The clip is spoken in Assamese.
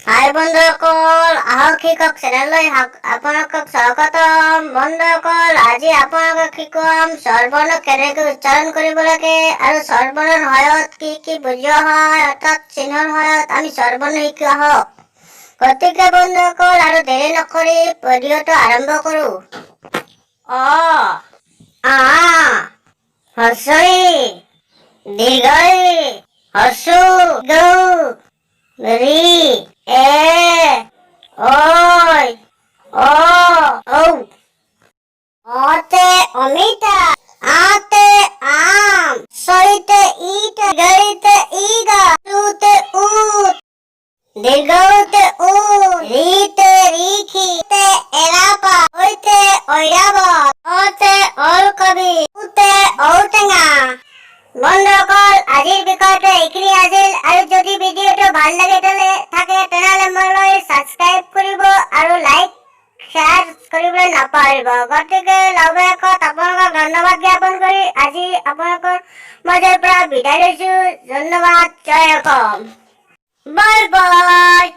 হাই বন্ধুসকল, আহক শিকক চেনেললৈ আপোনালোকক স্বাগতম। বন্ধুসকল, আজি আপোনালোকক শিকাম স্বৰবৰ্ণ কেনেকৈ উচ্চাৰণ কৰিব লাগে আৰু স্বৰবৰ্ণৰ সহায়ত কি বুজোৱা হয়, অৰ্থাৎ চিহ্নৰ সহায়ত আমি স্বৰবৰ্ণ শিকোৱা হওক। গতিকে বন্ধুসকল, আৰু দেৰি নকৰি ভিডিঅ'টো আৰম্ভ কৰোঁ। অ, আ, হস্ৰই, দীৰ্ঘই, হ্ৰস্ব গৌ, ৰি, এ, ঐ, অ, ঔ। অতে অমিতা, আতে আম, ছইতে ইটা, গৰিতে ইগা, তুতে উট, দীৰ্ঘতে উট, ৰিতে ৰিখি, তে এৰাপা, ঐতে ঐৰাবত, অতে ওলকবি, উতে ঔটেঙা। বন্ধুসকল, আজিৰ বিষয়টো এইখিনি আছিল। আৰু যদি ভিডিঅ'টো ভাল লাগে তেনেহ'লে মোলৈ ছাবস্ক্ৰাইব কৰিব আৰু লাইক শ্বেয়াৰ কৰিবলৈ নাপাহৰিব। গতিকে লবেকত আপোনালোকক ধন্যবাদ জ্ঞাপন কৰি আজি আপোনালোকৰ মাজৰ পৰা বিদায় লৈছোঁ। ধন্যবাদ, জয় অসম, বাই বাই।